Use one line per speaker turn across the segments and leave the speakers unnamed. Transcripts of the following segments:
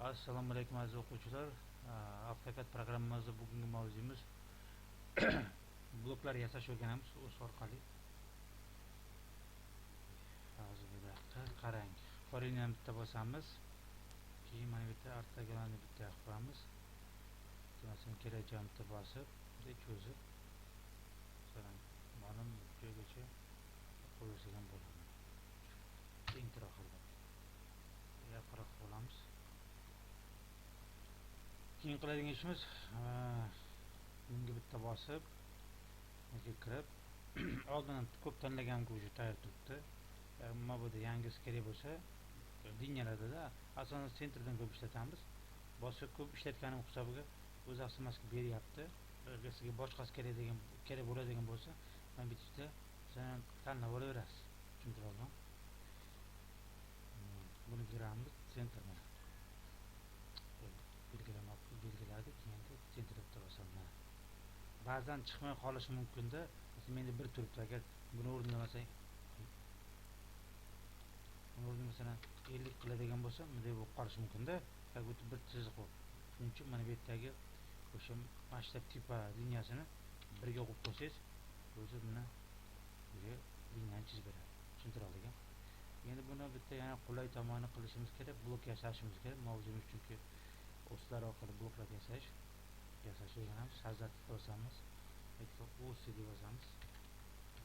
Assalomu alaykum aziz o'quvchilar. AutoCAD programmamizda bugungi mavzuimiz bloklar yasash o'rganamiz o'z orqali. Hozir bir daqiqa qarang. Qorinani bitta bosamiz. Keyin mana bitta ortogonalni bitta qilamiz. Masalan, kerak joyni bitta bosib, bitta cho'zib, masalan, mana bu joygacha qo'ysak bo'ladi. Enter qilib. Yaqinroq qilamiz. Keyin qiladigan ishimiz bunga bitta bosib, bunga kirib, oldin ko'p tanlagan go'sht tayyor turibdi. Mana bu yangisi kerak bo'lsa, liniyalarda asosan sentrdan ko'p ishlatamiz. Boshqa ko'p ishlatganim hisobiga o'z avtomatik beryapti. Sizga boshqasi kerak bo'ladigan bo'lsa, mana bu yerda sen tanlab olaverasiz. Tushuntirdimmi? Buni giramiz sentrdan. belgiladi, keyin sentrda bosaman. Ba'zan chiqmay qolishi mumkin-da. Menda bir turibdi, agar buni o'rnilamasak, masalan 50 qiladigan bo'lsam, bunday bo'lib qolishi mumkin-da. Как будто bir chiziq bor. Shuning uchun mana bu yerdagi o'sha masshtab tipa liniyasini birga qo'yib qo'ysangiz, o'zi buni liniyani chizib beradi. Tushuntirdingmi? Endi buni bitta yana qulay tomoni qilishimiz kerak, blok yasashimiz kerak. Mavzumiz chunki o'slar orqali bloklar yasash o'rganamiz. Hazratni bosamiz. Aytib o'z deb yozamiz.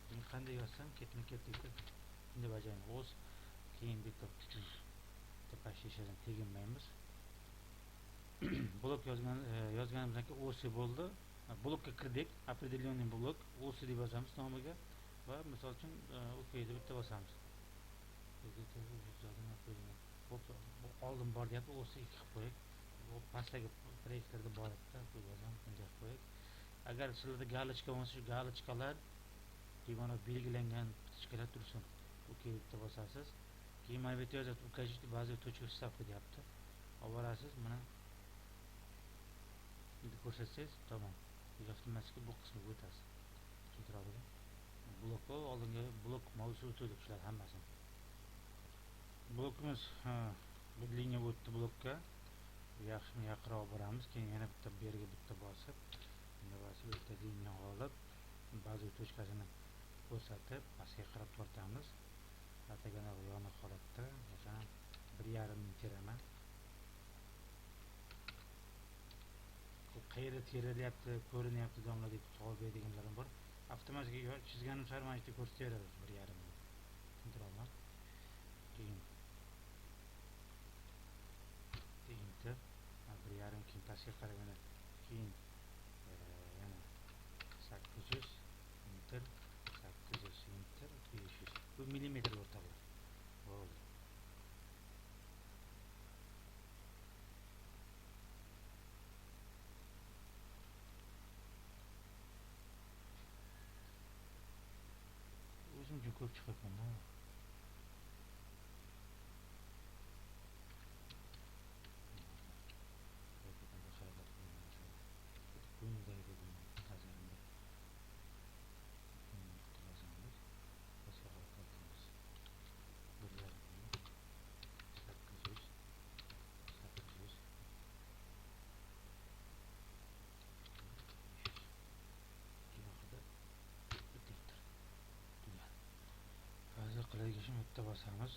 Buni qanday yozsam ketma-ket deb bajaramiz. O'z keyin bitta tepashidan teginmaymiz. Blok yozganimizdan keyin OS bo'ldi. Blokka kirdik. Определенный blok OS deb yozamiz nomiga va misol uchun OK deb bitta bosamiz. Oldin bor deyapti, OS 2 qilib qo'ying. Bu pastdagi proyektlarda bor edi, bu yozam bunday qo'ying. Agar sizlarda galochka bo'lsa, shu galochkalar mana belgilangan kichiklar tursin. OK deb bosasiz. Keyin mana bu yerda yozadi, ukажите базовую точку вставки deyapti. Olib borasiz, mana endi ko'rsatsangiz, tamom. Avtomatik bu qismga o'tasiz. Tushuntiradimi? Blokka oldingi blok mavzusi o'tdik shular hammasini. Blokimiz bir liniya o'tdi blokka. Yaxshimi yaqinroq boramiz. Keyin yana bitta berga bitta bosib, bitta liniya olib, bazoviy tochkasini ko'rsatib, pastga qarab tortamiz. Ortogonal yoniq holatda, masalan, 1,5 ming teraman. Qayerda terilyapti, ko'rinyapti domla deb savol beradiganlarim bor. Avtomatik chizganim sari mana shu ko'rsataveradi 1,5 ming. Tushuntiradimi? Keyin enter 1,5 keyin pastga qaraganda keyin yana 800 enter 800 enter 500 bu millimetr o'rtalar. Bo'ldi. O'zim uchun ko'p chiqyapman. Hozir qiladigan ishim bitta bosamiz.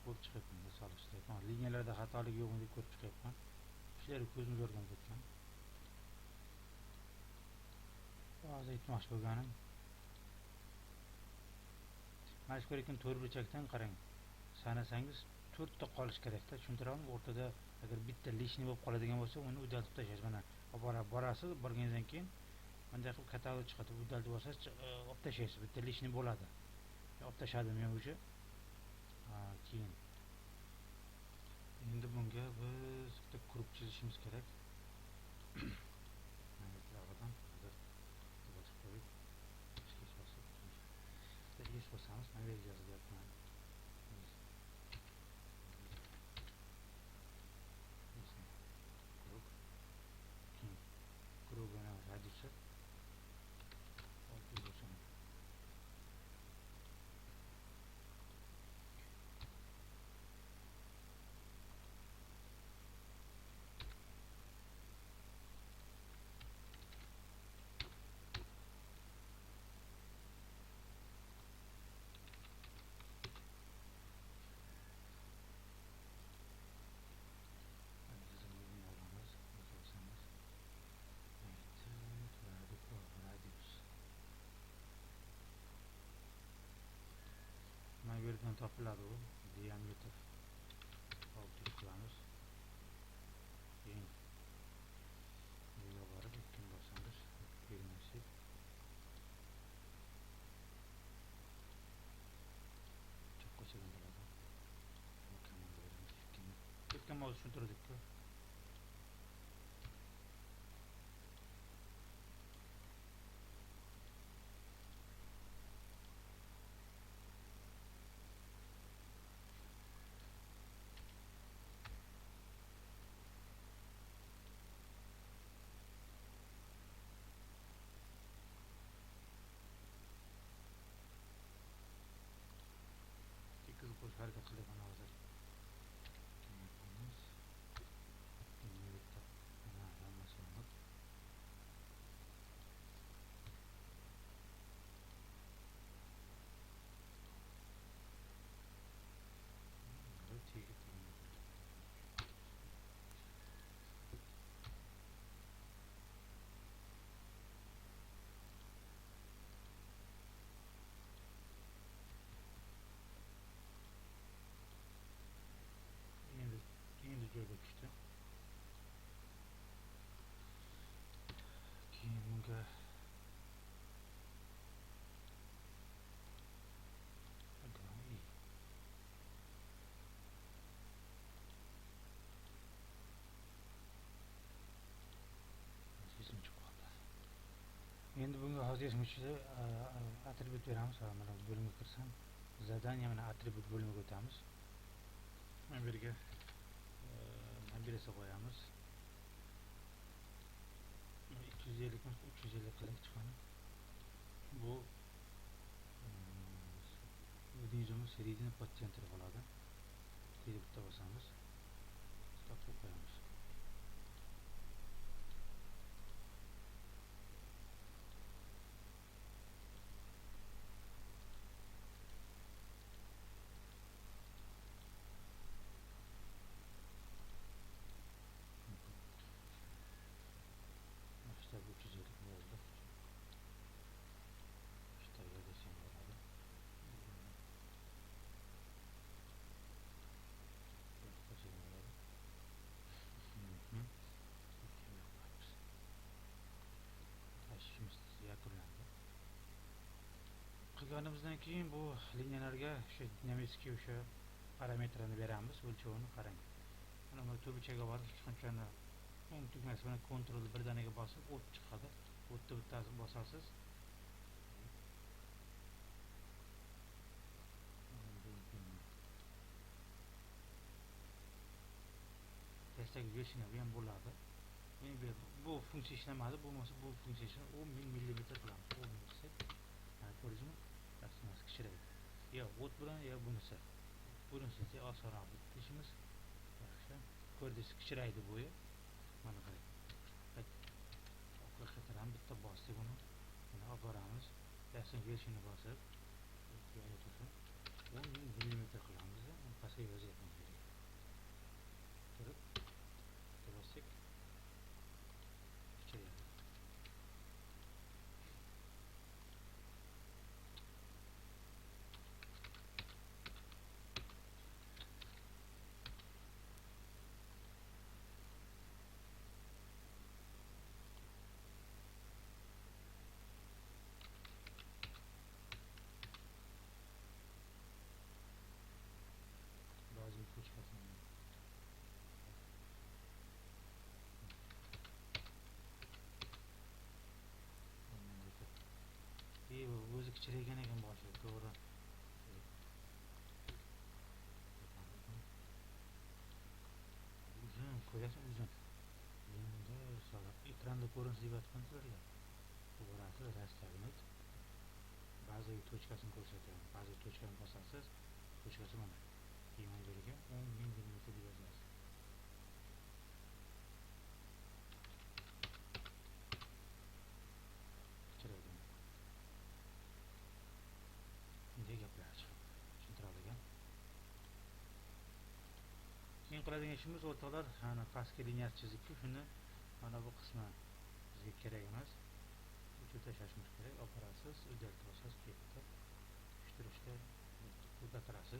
Ko'rib chiqyapman, solishtiryapman. Liniyalarda xatolik yo'qmi deb ko'rib chiqyapman. Ishlar ko'zimiz o'rganib ketgan. Hozir aytmoqchi bo'lganim, mana shu ko'rayotgan to'rtburchakdan qarang. Sanasangiz 4 ta qolish kerakda. Tushuntiramni? O'rtada agar bitta lishni bo'lib qoladigan bo'lsa, uni udaltib tashlaysiz. Mana borasiz, borganingizdan keyin bunday qilib katalog chiqadi. Udaltib olsangiz, olib tashlaysiz. Bitta lishni bo'ladi. Olib tashladim men o'sha. Keyin endi bunga biz bitta grup chizishimiz kerak. Mana bu tarafdan bosib qo'yib, bitta bosamiz. Mana bu yerga yozyapman. Grup yana radiusi 600 yerdan topiladi u. Diametr 600 qilamiz. Keyin bu yerga borib ikkin bosamiz. Kelmasa cho'qqachadan bo'ladi. Mukammal beramiz. Ketgan mavzu tushuntirdik-ku. Tekizib qo'yish harakat qilyapman hozir. Endi joyga tushdi. Keyin bunga endi bunga hozir atribut beramiz. Mana bu bo'limga kirsam, zadaniya mana atribut bo'limiga o'tamiz. Mana bu yerga nabirasi qo'yamiz. 250 emas, 350 qilaylik chiqani. Bu videomiz seriyani podcentri bo'ladi. Quyida bitta bosamiz. Stop qo'yamiz. İşte bu 350 oldu. İşte yerde sen olmadı. Kaçırma olmadı. Taşışımız yakunlandı. Qilganimizdan keyin bu liniyalarga o'sha dinamический o'sha parametrni beramiz, o'lchovini qarang. Mana bu turbichaga borib shunchani o'ng tugmasi bilan kontrol birdaniga bosib o't chiqadi. O'tni bittasi bosasiz. Testdagi vershina ham bo'ladi. Endi bu funksiya ishlamadi, bo'lmasa bu funksiya 10.000 mm qilamiz. 10.000 qilsak, ko'rdingizmi? Rasmimiz kichraydi. Yo o't bilan yo bunisi. Bunisi osonroq bitdi ishimiz. Yaxshi. Ko'rdingiz, kichraydi bo'yi. Mana qarang. Haqiqatan bitta bosdik uni. Buni olib boramiz. Rasm vershini bosib, yana tursin. 10.000 mm qilamiz. Pastga yozyapman. Turib, bosdik. Kichiradi. Bazı koçkasını o'zi kichiraygan ekan boshi, to'g'ri. Uzun, ko'ryapsizmi, uzun. Endi ekranda ko'rinsa deb aytgansizlarga. To'g'risi rastagini ba'zi tochkasini ko'rsataman. Ba'zi tochkani bosasiz, tochkasi mana. Keyin biriga 10.000 mm deb yozasiz. Kichiradi. Bunday gaplar tushuntiradigan. Keyin qiladigan ishimiz o'rtoqlar, mana pastki liniyasi chizibki, shuni mana bu qismi bizga kerak emas. O'chirib tashlashimiz kerak. Operasiz, o'zgartira bosasiz, ketdi. Tushtirishda ko'rsatirasiz.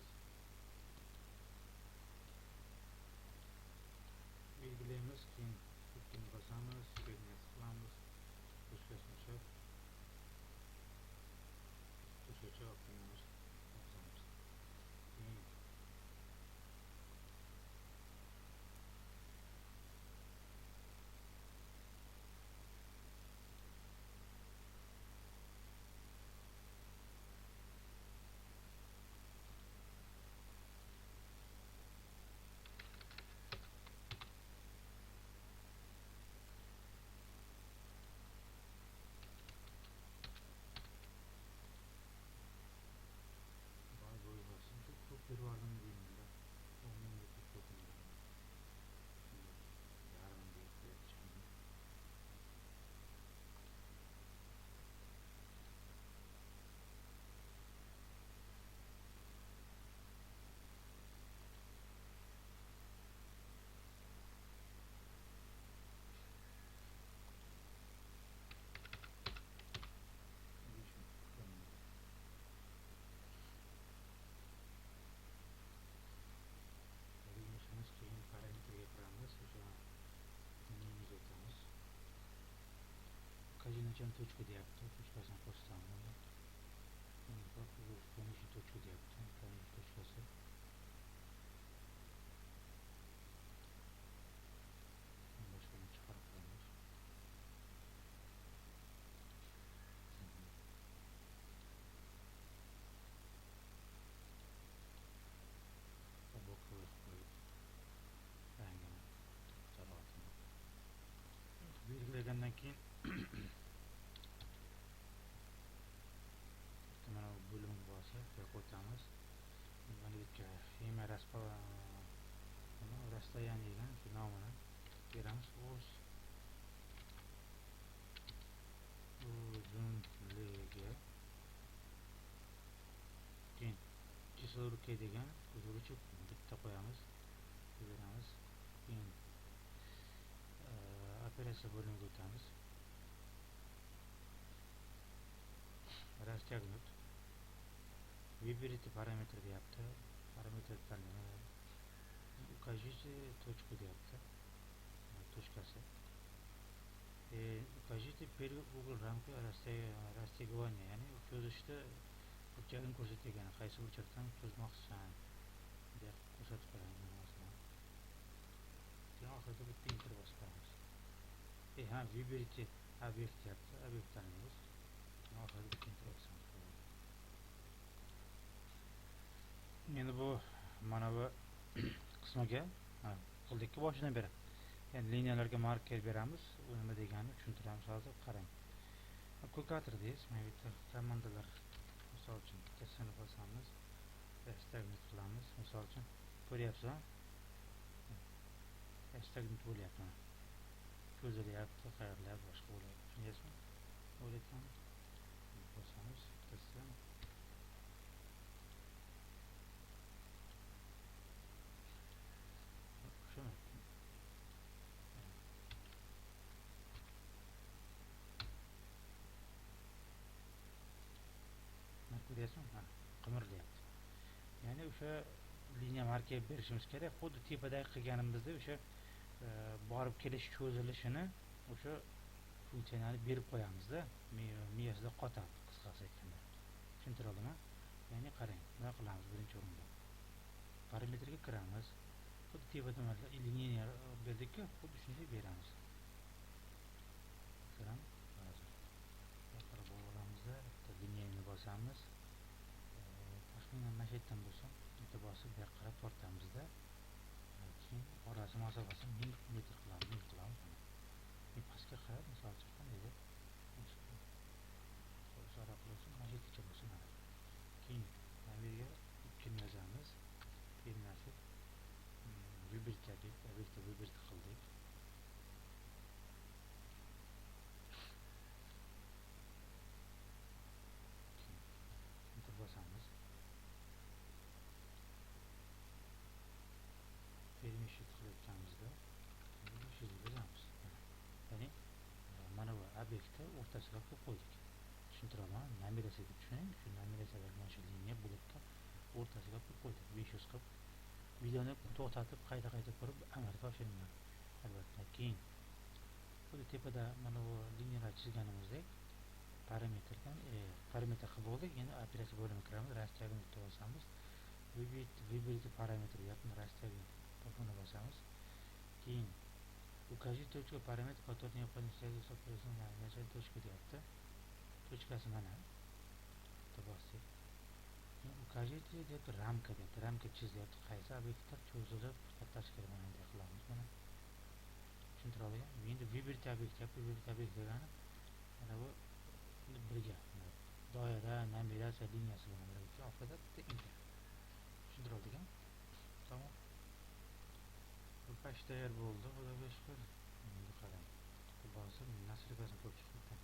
Geçen точка deyapti. Точкасini qo'shsam buni. Endi bak bu konечный точка deyapti. Konечный точкasi. Boshqani chiqarib qo'yamiz. Bu ko'z qo'yib rangini jarohatini belgilagandan keyin mana bu bo'lim bo'lsa yo'q o'tamiz. Mana bu yerga ime расстояние degan shu nomini beramiz. Uzunligi keyin числовка degan uzunlik bitta qo'yamiz. Beramiz. Keyin operatsiya bo'limiga o'tamiz. Растягнут. Выберите параметр deyapti. Parametr tanlaymiz. Укажите точку deyapti. Точкasi. Укажите первый угол рамки растягивания, ya'ni cho'zishda burchagini ko'rsatgan, qaysi burchakdan cho'zmoqchisan deb ko'rsatib qo'yamiz masalan. Keyin oxirida bitta enter bosib qo'yamiz. Выберите объект deyapti. Obyektni tanlaymiz. Oxirida bitta enter bosamiz. Endi bu mana bu qismiga qo'ldagi boshidan beri yani liniyalarga marker beramiz. U nima deganini tushuntiramiz hozir. Qarang. Kalkulyatordeyiz. Mana bu yerda komandalar, misol uchun bittasini bosamiz. Hashtagni qilamiz. Misol uchun ko'ryapsiz. Hashtagni bo'lyapti. Cho'zilyapti, qayerlar boshqa bo'lyapti. Tushunyapsizmi? O'ylayotgan bosamiz. Bittasi ko'ryapsizmi? Qimirlayapti. Ya'ni o'sha liniya marka berishimiz kerak. Xuddi tepadagi qilganimizda o'sha borib kelish cho'zilishini o'sha funksiyani berib qo'yamizda, miyasida qotadi qisqasi aytganda. Tushuntira oldimmi? Ya'ni qarang, nima qilamiz birinchi o'rinda? Parametrga kiramiz. Xuddi tepada liniya berdik-ku, xuddi shunday beramiz. Masalan, hozir yuqori bo'lamizda bitta liniyani bosamiz. Taxminan mana shu yerdan bo'lsin, bitta bosib bu yoqqa qarab tortamizda. Keyin orasi masofasini 1000 metr qilamiz. Keyin pastga qarab, misol uchun qanday deb so'ra qilsin, mana shu yergacha bo'lsin. Keyin mana bu yerga 2 ni yozamiz. Keyin mana shu выберите obyektni выберить qildik. Enter bosamiz. Permission qilayotganimizda shu yerga yozamiz. Ya'ni mana bu obyektni o'rtasiga qo'yib qo'ydik. Tushuntiraman, namirasiga tushuning. Shu namirasiga mana shu liniya bo'libdi. O'rtasiga qo'yib qo'ydik. 500 qilib videoni to'xtatib qayta ko'rib amalga oshiringlar. Albatta, keyin bu tepada mana bu liniyalar chizganimizdek parametr qilib bo'ldik. Endi operatsiya bo'limiga kiramiz. Расчагni bosamiz. Выберите параметр deyapti. Расчагni buni bosamiz. Keyin укажите точку параметр, который необходим связать с операцией начать точку deyapti. Точкasi mana. Bitta bosdik. Укажите deyapti, ramka deyapti. Ramka chizyapti. Qaysi obyektlar cho'zilib qatnash kerak mana bunday qilamiz. Mana tushuntira oldingmi? Endi выберите объект deyapti. Выберите объект degani mana bu birga doira, navigatsiya liniyasi bilan birga oxirida bitta enter. Tushuntira oldingmi? Tamam. Bu почти tayyor bo'ldi. Xudoga shukr. Endi qarang. Bu bosib nasrikasini ko'rib chiqdi.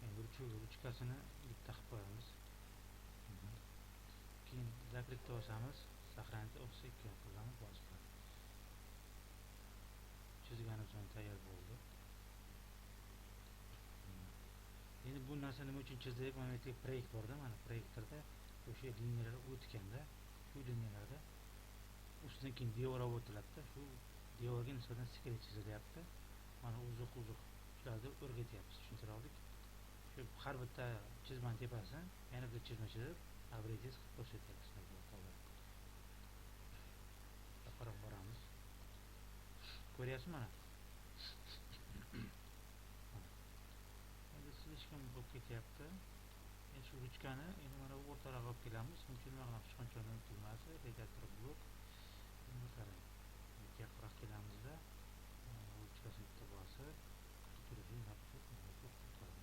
Endi ruchkasini bitta qilib qo'yamiz. Keyin zakritga bosamiz. Сохранить o'xsha 2 qilamiz boshqa. Chizganimiz uchun tayyor bo'ldi. Endi bu narsa nima uchun chizdik? Mana bu proyekt borda, mana proyektorda o'sha liniyalar o'tganda, shu liniyalarda ustidan keyin devor o'tiladi-da, shu devorga nisbatan skret chizilyapti. Mana uzuq shularni o'rgatyapmiz, tushuntira oldik. shu har bitta chizmani tepasini yana bitta chizma chizib обрезать qilib ko'rsatyapmiz. Qarab boramiz. Ko'ryapsizmi mana? Endi slishkam bo'lib ketyapti. Endi shu ruchkani endi mana bu o'rtaroqqa olib kelamiz. Shuning uchun nima qilamiz? Sichqonchani tugmasi, redaktor blok. Endi qarang. Yaqinroq kelamizda ruchkasini bitta bosib, turishi napsiz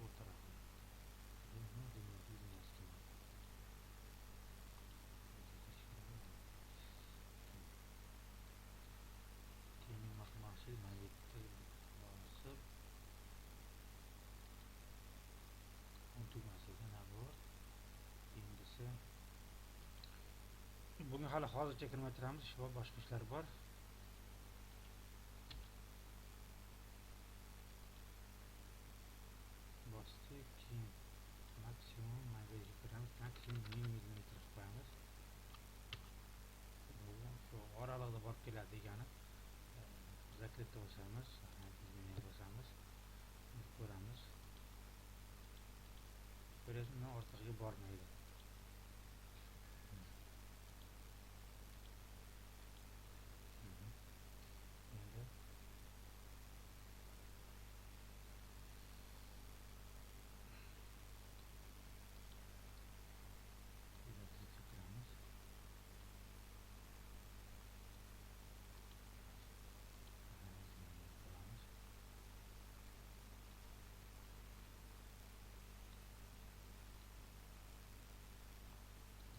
o'rtaroqqa. Buni linyasi keyin maqmasli mana yerga bosib tugmasiga mana bu endi bunga hali hozircha kirmaytiramiz, ish bor, boshqa ishlar bor. Bosdik, keyin maksimum mana bu yerga kiramiz, maksimum 1000 mm qilib qo'yamiz. Bu shu oralig'ida borib keladi degani. Zakletda bosamiz, izmeni bosamiz, ko'ramiz. Ko'ryapsizmi, ortiqga bormaydi. Endi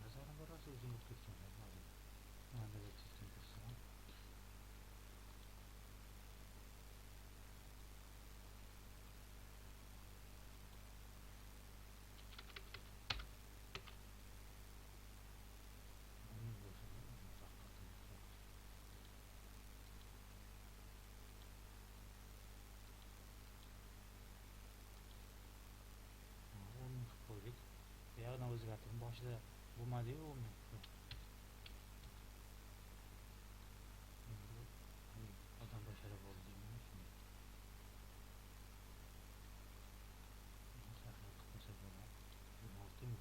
nazarim borasi uzun bo'lib ketgan hozir. Mana bu chizgan ko'rsam. Qo'ydik. Buyog'idan o'zgartirdim. Boshida bo'lmadi-yu, odam bashara bo'ldi deyman shuni. Sahar qilsa bo'ladi. Bu oltin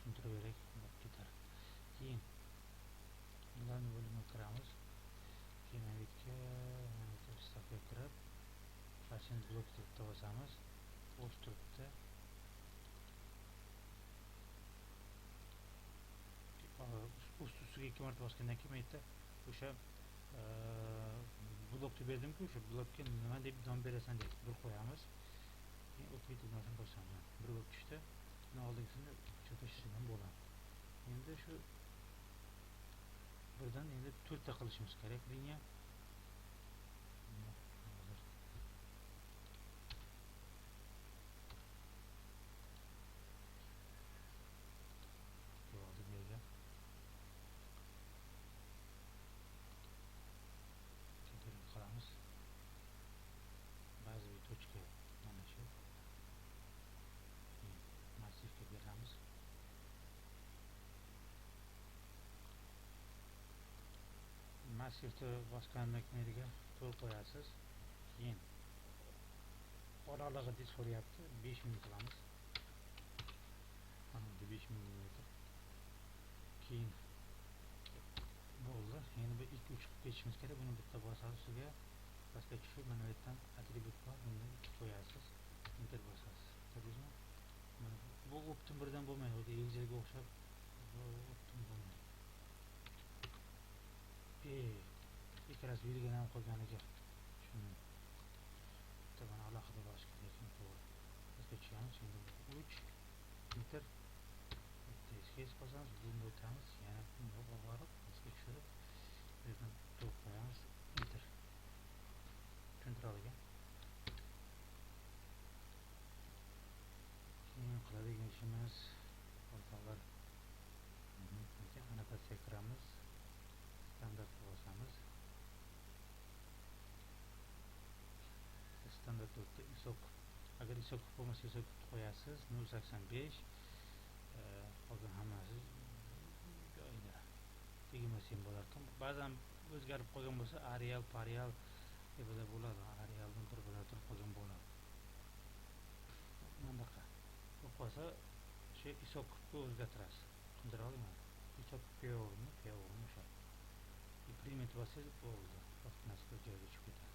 tushuntiravering, ketar. Keyin ularni bo'limiga kiramiz. Keyin yerga safga kirib, fashion blok deb bosamiz. O'z turibdi. Ustiga 2 marta bosgandan keyin bu yerda o'sha blokni berdim-ku, o'sha blokka nima deb nom berasan deb bir qo'yamiz. Keyin OK tugmasini bosamiz. Bir bo'lib tushdi. Buni oldingisini cho'tashtirgan bo'ladi. Endi shu birdan endi 4 ta qilishimiz kerak liniya. Ba'zi bir точка mana shu massivga beramiz. Massivni bosgandan keyin yerga to'l qo'yasiz. Keyin oralig'i so'rayapti, 5 mm qilamiz. Mana bu 5 mm. Keyin bo'ldi. Endi bir 2-3 qilib ketishimiz kerak. Buni bitta bosasiz ustiga pastga tushib, mana bu yerdan atribut bor, buni qo'yasiz. Enter bosasiz. Ko'rdingizmi? Mana bu optim birdan bo'lmaydi. Xuddi egizakga o'xshab bu optim bo'lmaydi. Ikkalasi belgilanib qolganiga shuni bitta mana alohida bo'lishi kerak, lekin to'g'ri bizga tushamiz. Endi 3 enter bitta escape bosamiz, bunga o'tamiz, yana bunga borib bizga tushirib bu yerdan to'p qo'yamiz, enter tushuntira olgan. Keyin qiladigan ishimiz o'rtoqlar, annotatsiyaga kiramiz, standartga bosamiz. Standart o'tda isok, agar isok bo'lmasa isok qo'yasiz 0.85, qolgan hammasi joyida tegma simbollar. Ba'zan o'zgarib qolgan bo'lsa Arial, Parial deb bo'ladi. Arialdan bir bilan turib qolgan bo'ladi. Bunaqa bo'lib qolsa shu isokni o'zgartirasiz. Tushundira oldingmi? Isok P-o'rni o'sha. Implement bosangiz bo'ldi. Avtomatik joyiga tushib ketadi.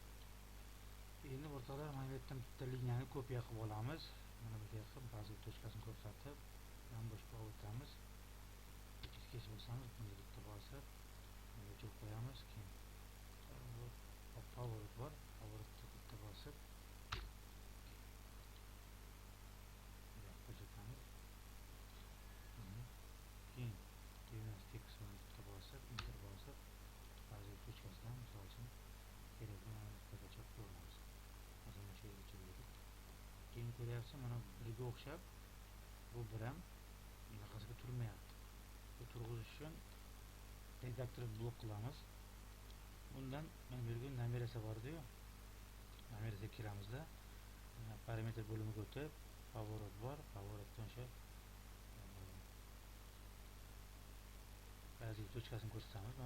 Endi o'rtoqlar, mana bu yerdan bitta liniyani kopiya qilib olamiz. Mana bu yerga baza tochkasini ko'rsatib, ham boshqa o'tamiz. Escape bosamiz, buni bitta bosib, mana bu yerga qo'yamiz. Keyin power bor, powerni bitta bosib ko'rsatamiz. Keyin gimnastik qismini bitta bosib, enter bosib, baza tochkasidan misol uchun kerak bo'lgan ko'rsatib ko'ramiz. Mana shu yerga keldik. Keyin ko'ryapsiz, mana birga o'xshab bu bir ham bunaqasiga turmayapti. Bu turg'izish uchun redaktor blok qilamiz. Bundan mana bu yerga namerasiya bor-ku. Namerasiga kiramizda parametr bo'limiga o'tib, pоворот bor, поворотdan o'sha baza tochkasini ko'rsatamiz.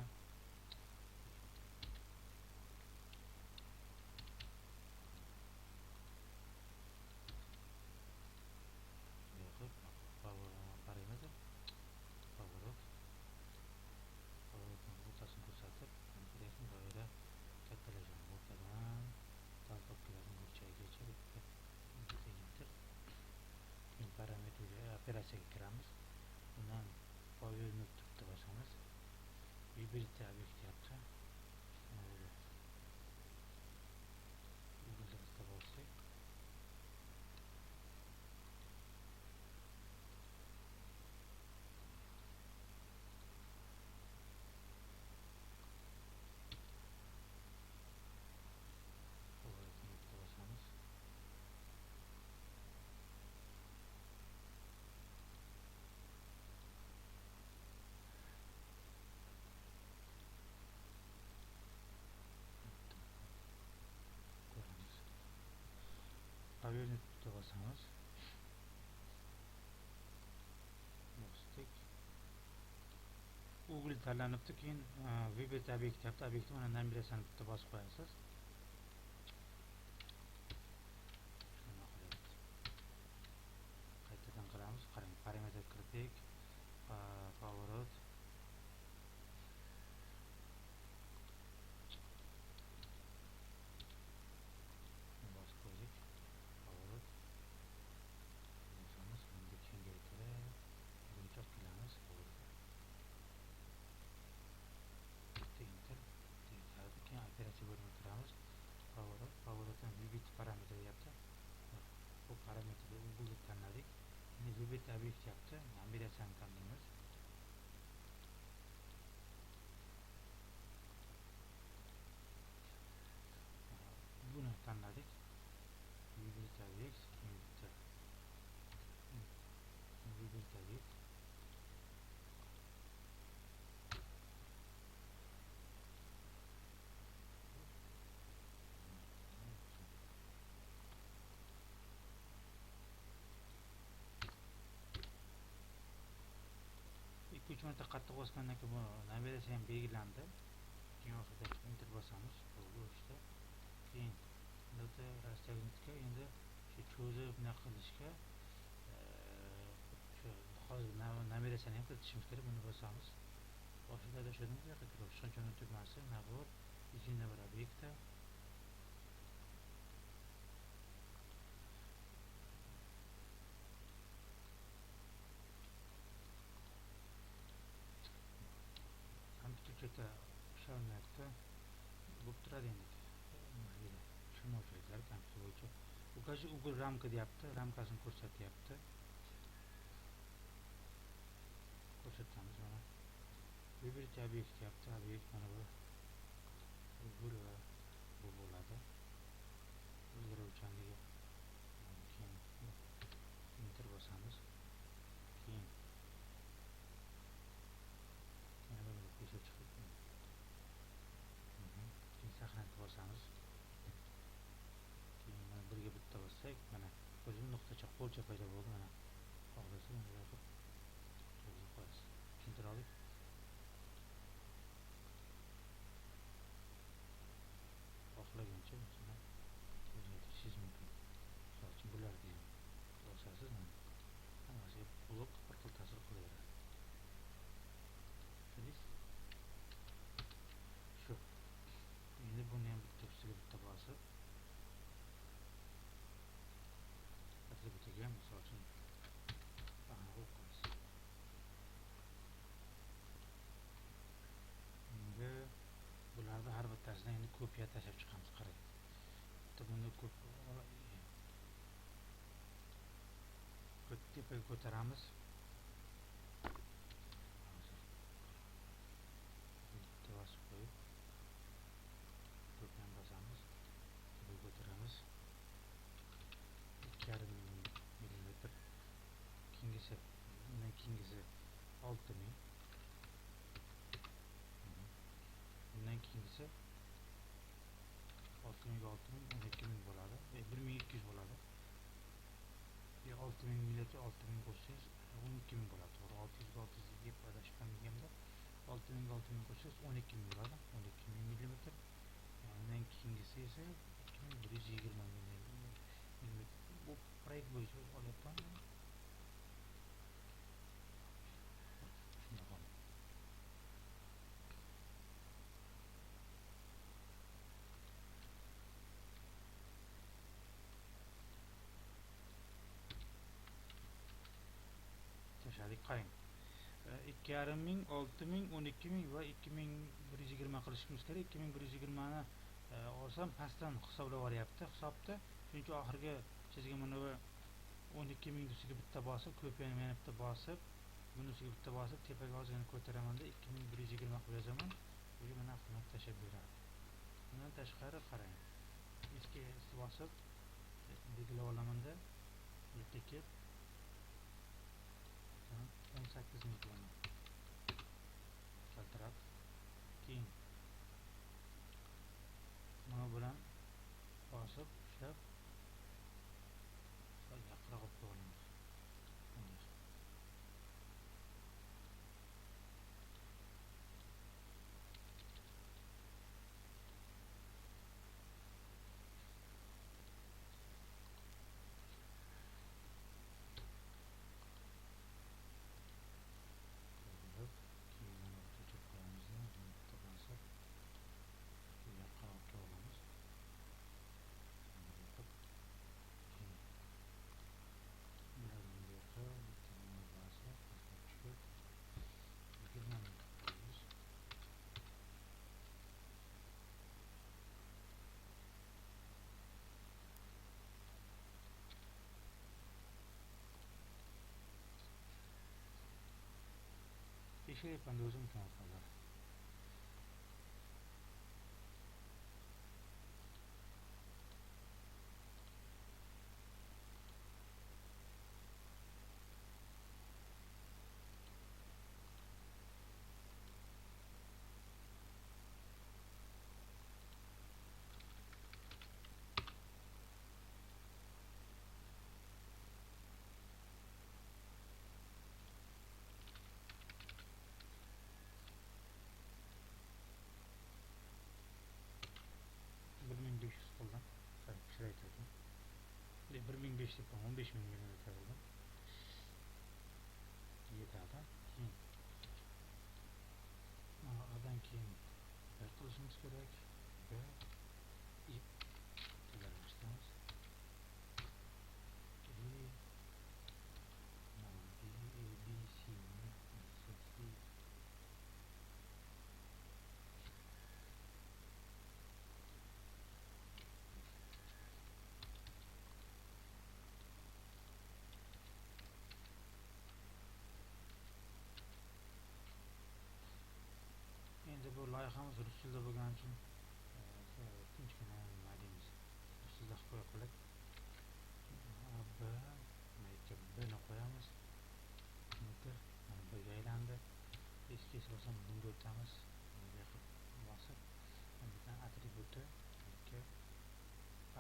Parametr поворот rotasini ko'rsatib, doira kattalashadi. O'rtadan talqotlarning burchagigacha bitta enter. Keyin parametrga operatsiyaga kiramiz. Bundan powerni bitta bosamiz. Bitta obyekt yapti. Google bitta bossak. Powerni bitta bosamiz. Bosdik. Google tanlanibdi. Keyin Vibet obyekt yapti. Obyektni mana namerasini bitta bosib qo'yasiz. Qaytadan qilamiz. Qarang, parametr kirdik. Поворот. Bosib qo'ydik. Поворот. Bosamiz. Endi kengaytirib, buncha qilamiz. Enter. Keyin operatsiya bo'limiga kiramiz. Поворотdan Vibet parametr yapti. Bu parametrni Google tanladik. Endi Vibet obyekt yapti. Namerasini tanlaymiz. Buni tanladik. Vibet obyekt, keyin bitta Vibet obyekt. Üç marta qattiq bosgandan keyin bu namerasi ham belgilandi. Keyin oxirida enter bosamiz. Bu işte. Keyin data rastagnitka endi shu cho'zib bunaqa qilishga shu hozir namerasini ham kiritishimiz kerak. Buni bosamiz. Boshida adashadimiz, bu yoqqa kirib ishonchni tugmasi nabor izina bir obyektda ham tutuvchida ishonmayapti. Bo'lib turadi endi. tushunmovchiliklar kompyuter bo'yicha. Ukashi Google ramka deyapti, ramkasini ko'rsatyapti. Ko'rsatamiz mana. Vibirti obyekt deyapti, obyekt mana bu Google va bu bo'ladi. O'zgaruvchanligi keyin enter bosamiz. Keyin yana bir qo'shib chiqib keyin saqlanib bosamiz. Keyin mana birga bitta bossak, mana ko'rsangiz nuqtacha qo'lcha paydo bo'ldi. Mana xohlasa bunday qilib yozib qo'yasiz. Tushuntira oldik. Xohlagancha masalan o'zgartirishingiz mumkin. Misol uchun bularni ham bosasiz, mana hammasiga blok bir xil ta'sir qilaveradi. Tushundingiz? Shu. Endi buni ham bitta ustiga bitta bosib atributiga ham misol uchun anaqa qo'yib qo'yasiz. Endi bularni har bittasidan endi kopiya tashlab chiqamiz. Qarang. Bitta buni tepaga ko'taramiz. Bitta bosib qo'yib kopiyani bosamiz. Tepaga ko'taramiz. 2,5 mm. Kengisi, undan kengisi 6000. Bundan kengisi 6000 ga 6000 12000 bo'ladi. 1200 bo'ladi. 6000 mm 6000 qo'shsangiz 12000 bo'ladi. To'g'ri, 600 ga 600 deb adashganligimda 6000 ga 6000 qo'shsangiz 12000 bo'ladi. 12000 mm. Undan kengisi esa 2120 mm. Bu proyekt bo'yicha olyapman. Tashladik, qarang. 2500, 6000, 12000 va 2120 qilishimiz kerak. 2120 ni olsam pastdan hisoblab olyapti hisobda. Shuning uchun oxirgi chizgan mana bu 12000 ustiga bitta bosib, kopiyani yana bitta bosib, buni ustiga bitta bosib, tepaga ozgina ko'taramanda 2120 qilib yozaman. Bu mana avtomat tashlab beradi. Bundan tashqari qarang. Eski bosib belgilab olamanda bu yerga kelib 18 qilaman. Kaltirab keyin mana bilan bosib ushlab yaqinroq olib qo'yamiz. Teşekkür özüm tanıtmalar. Buradan şuraya takayım. 1500 yapalım. 15000 mm buradan. Yeterli. Keyin oradan keyin qilishimiz kerak va ip tayyorlashimiz. shaklda bo'lgani uchun tinchgina nima deymiz, sizlar qo'ya qilib b mayga bni qo'yamiz. Enter mana bga aylandi. Eski bo'lsam bunga o'tamiz. Bunga qilib bosib bitta atributi yoki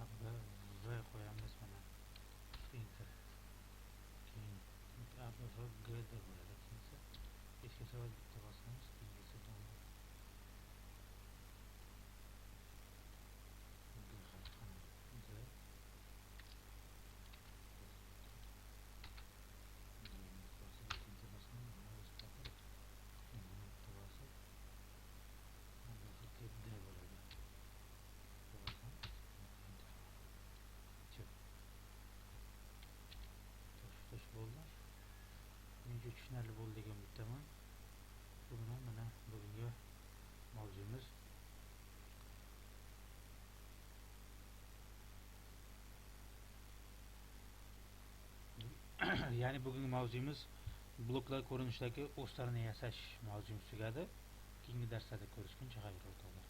ab v qo'yamiz. Mana enter keyin ab v g deb bo'ladi. Keyinsa eski savol bitta bosamiz. Keyingisi dom g harfini g bo'ldi. Menga tushunarli bo'ldi degan bittaman. Bu bilan mana bugungi mavzuyimiz ya'ni bugungi mavzuyimiz bloklar ko'rinishidagi o'slarni yasash mavzuyimiz tugadi. Keyingi darslarda ko'rishguncha xayrli o'qinglar.